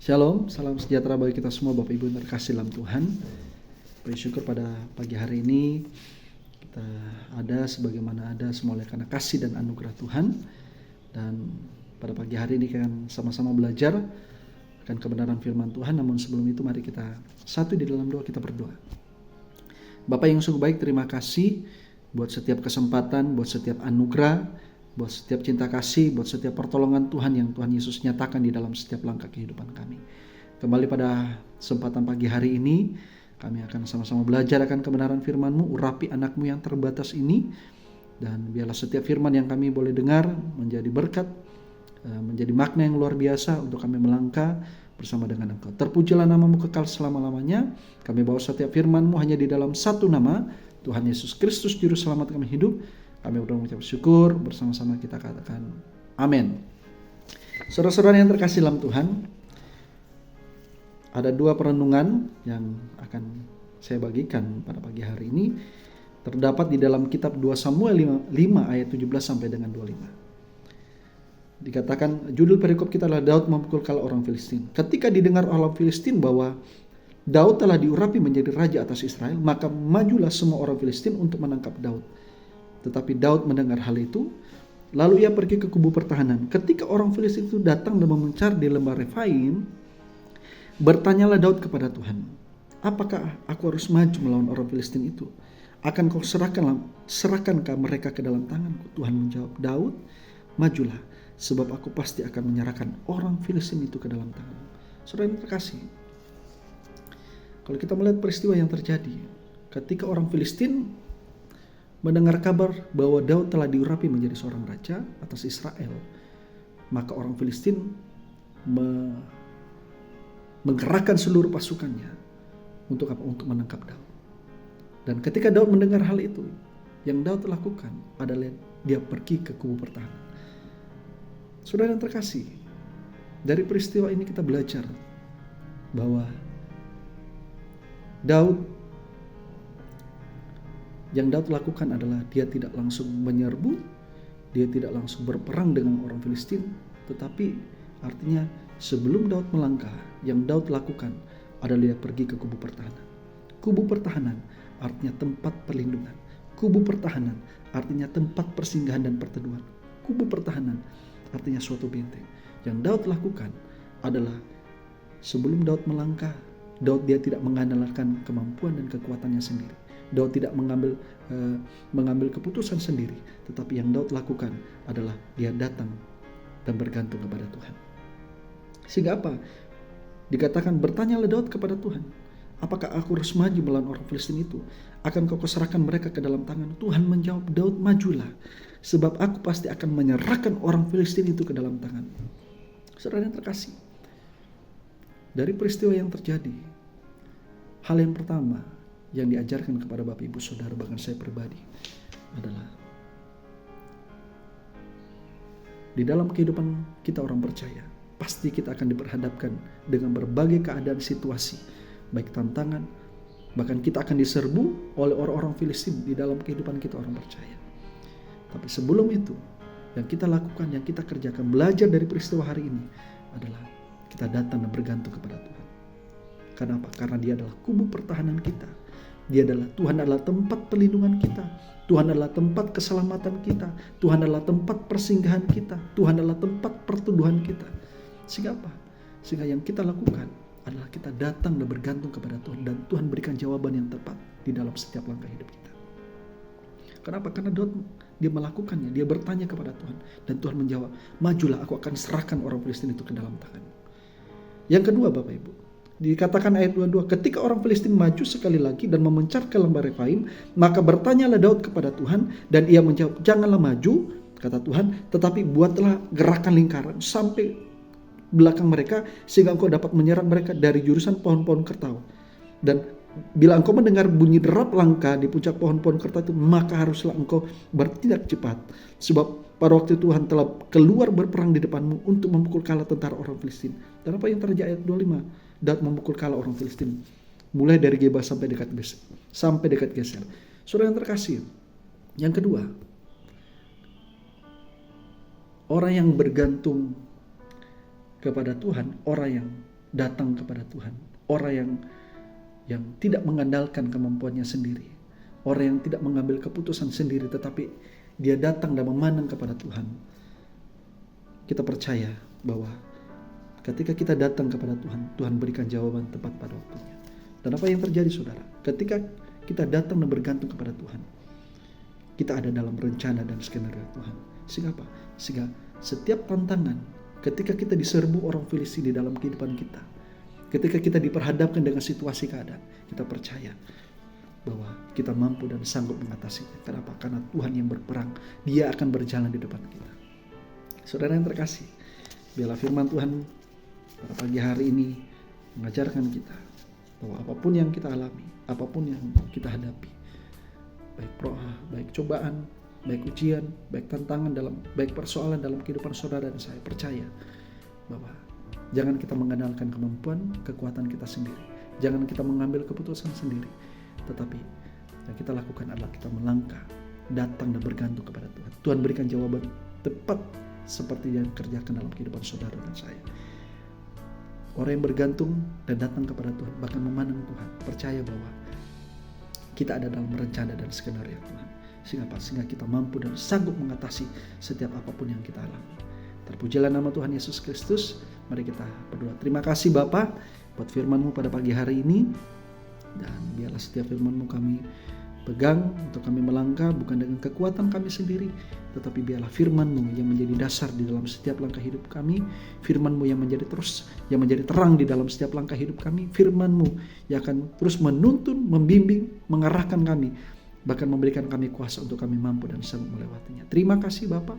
Shalom, salam sejahtera bagi kita semua Bapak Ibu yang terkasih dalam Tuhan. Bersyukur pada pagi hari ini kita ada sebagaimana ada semua oleh karena kasih dan anugerah Tuhan. Dan pada pagi hari ini kita akan sama-sama belajar akan kebenaran firman Tuhan. Namun sebelum itu mari kita satu di dalam doa, kita berdoa. Bapak yang sungguh baik, terima kasih buat setiap kesempatan, buat setiap anugerah, buat setiap cinta kasih, buat setiap pertolongan Tuhan yang Tuhan Yesus nyatakan di dalam setiap langkah kehidupan kami. Kembali pada kesempatan pagi hari ini, kami akan sama-sama belajar akan kebenaran firman-Mu. Urapi anak-Mu yang terbatas ini, dan biarlah setiap firman yang kami boleh dengar menjadi berkat, menjadi makna yang luar biasa untuk kami melangkah bersama dengan Engkau. Terpujilah nama-Mu kekal selama-lamanya. Kami bawa setiap firman-Mu hanya di dalam satu nama, Tuhan Yesus Kristus Juru Selamat kami hidup. Kami berdoa mengucap syukur, bersama-sama kita katakan amin. Saudara-saudara yang terkasih dalam Tuhan, ada dua perenungan yang akan saya bagikan pada pagi hari ini. Terdapat di dalam kitab 2 Samuel 5 ayat 17 sampai dengan 25. Dikatakan judul perikop kita adalah Daud memukul kala orang Filistin. Ketika didengar orang Filistin bahwa Daud telah diurapi menjadi raja atas Israel, maka majulah semua orang Filistin untuk menangkap Daud. Tetapi Daud mendengar hal itu, lalu ia pergi ke kubu pertahanan. Ketika orang Filistin itu datang dan memencar di lembah Refaim, bertanyalah Daud kepada Tuhan, apakah aku harus maju melawan orang Filistin itu? Akan kau serahkankah mereka ke dalam tanganku? Tuhan menjawab, Daud, majulah, sebab aku pasti akan menyerahkan orang Filistin itu ke dalam tanganmu. Saudara yang terkasih, kalau kita melihat peristiwa yang terjadi, ketika orang Filistin mendengar kabar bahwa Daud telah diurapi menjadi seorang raja atas Israel, maka orang Filistin menggerakkan seluruh pasukannya untuk apa? Untuk menangkap Daud. Dan ketika Daud mendengar hal itu, yang Daud lakukan adalah dia pergi ke kubu pertahanan. Saudara yang terkasih, dari peristiwa ini kita belajar bahwa yang Daud lakukan adalah dia tidak langsung menyerbu, dia tidak langsung berperang dengan orang Filistin, tetapi artinya sebelum Daud melangkah, yang Daud lakukan adalah dia pergi ke kubu pertahanan. Kubu pertahanan artinya tempat perlindungan. Kubu pertahanan artinya tempat persinggahan dan perteduhan. Kubu pertahanan artinya suatu benteng. Yang Daud lakukan adalah sebelum Daud melangkah, Daud dia tidak mengandalkan kemampuan dan kekuatannya sendiri. Daud tidak mengambil keputusan sendiri, tetapi yang Daud lakukan adalah dia datang dan bergantung kepada Tuhan. Sehingga apa? Dikatakan bertanyalah Daud kepada Tuhan, apakah aku harus maju melawan orang Filistin itu? Akan kau serahkan mereka ke dalam tangan? Tuhan menjawab, Daud, majulah, sebab aku pasti akan menyerahkan orang Filistin itu ke dalam tangan. Saudara yang terkasih, dari peristiwa yang terjadi, hal yang pertama yang diajarkan kepada Bapak Ibu Saudara, bahkan saya pribadi, adalah di dalam kehidupan kita orang percaya, pasti kita akan diperhadapkan dengan berbagai keadaan situasi, baik tantangan, bahkan kita akan diserbu oleh orang-orang Filistin di dalam kehidupan kita orang percaya. Tapi sebelum itu, yang kita lakukan, yang kita kerjakan, belajar dari peristiwa hari ini adalah kita datang dan bergantung kepada Tuhan. Kenapa? Karena dia adalah kubu pertahanan kita. Tuhan adalah tempat perlindungan kita. Tuhan adalah tempat keselamatan kita. Tuhan adalah tempat persinggahan kita. Tuhan adalah tempat perteduhan kita. Sehingga apa? Sehingga yang kita lakukan adalah kita datang dan bergantung kepada Tuhan. Dan Tuhan berikan jawaban yang tepat di dalam setiap langkah hidup kita. Kenapa? Karena Daud dia melakukannya. Dia bertanya kepada Tuhan. Dan Tuhan menjawab, majulah, aku akan serahkan orang Filistin itu ke dalam tangan. Yang kedua Bapak Ibu, dikatakan ayat 22, ketika orang Filistin maju sekali lagi dan memencar ke lembah Refaim, maka bertanyalah Daud kepada Tuhan, dan ia menjawab, janganlah maju, kata Tuhan, tetapi buatlah gerakan lingkaran sampai belakang mereka, sehingga engkau dapat menyerang mereka dari jurusan pohon-pohon kertau. Dan bila engkau mendengar bunyi derap langkah di puncak pohon-pohon kertau itu, maka haruslah engkau bertindak cepat, sebab pada waktu Tuhan telah keluar berperang di depanmu untuk memukul kala tentara orang Filistin. Dan apa yang terjadi ayat 25? Daud memukul kala orang Filistin, mulai dari Geba sampai dekat Geser. Saudara yang terkasih, yang kedua, orang yang bergantung kepada Tuhan, orang yang datang kepada Tuhan. Orang yang tidak mengandalkan kemampuannya sendiri. Orang yang tidak mengambil keputusan sendiri, tetapi dia datang dan memandang kepada Tuhan. Kita percaya bahwa ketika kita datang kepada Tuhan, Tuhan berikan jawaban tepat pada waktunya. Dan apa yang terjadi saudara? Ketika kita datang dan bergantung kepada Tuhan, kita ada dalam rencana dan skenario Tuhan. Sehingga apa? Sehingga setiap tantangan, ketika kita diserbu orang Filistin di dalam kehidupan kita, ketika kita diperhadapkan dengan situasi keadaan, kita percaya bahwa kita mampu dan sanggup mengatasinya. Kenapa? Karena Tuhan yang berperang, Dia akan berjalan di depan kita. Saudara yang terkasih, biarlah firman Tuhan pada pagi hari ini mengajarkan kita bahwa apapun yang kita alami, apapun yang kita hadapi, baik cobaan, baik ujian, baik tantangan baik persoalan dalam kehidupan saudara dan saya, percaya bahwa jangan kita mengandalkan kemampuan, kekuatan kita sendiri. Jangan kita mengambil keputusan sendiri. Tetapi yang kita lakukan adalah kita melangkah, datang dan bergantung kepada Tuhan. Tuhan berikan jawaban tepat seperti yang dikerjakan dalam kehidupan saudara dan saya. Orang yang bergantung dan datang kepada Tuhan, bahkan memandang Tuhan, percaya bahwa kita ada dalam rencana dan skenario Tuhan. Sehingga kita mampu dan sanggup mengatasi setiap apapun yang kita alami. Terpujilah nama Tuhan Yesus Kristus. Mari kita berdoa. Terima kasih Bapa buat firman-Mu pada pagi hari ini. Dan biarlah setiap firman-Mu kami pegang untuk kami melangkah bukan dengan kekuatan kami sendiri, tetapi biarlah firman-Mu yang menjadi dasar di dalam setiap langkah hidup kami, firman-Mu yang menjadi terang di dalam setiap langkah hidup kami, firman-Mu yang akan terus menuntun, membimbing, mengarahkan kami, bahkan memberikan kami kuasa untuk kami mampu dan sanggup melewatinya. Terima kasih Bapa.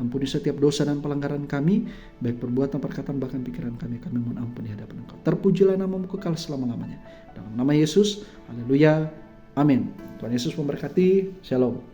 Ampuni setiap dosa dan pelanggaran kami, baik perbuatan, perkataan, bahkan pikiran kami mohon ampun di hadapan Engkau. Terpujilah nama-Mu kekal selama-lamanya. Dalam nama Yesus, haleluya, amin. Tuhan Yesus memberkati, shalom.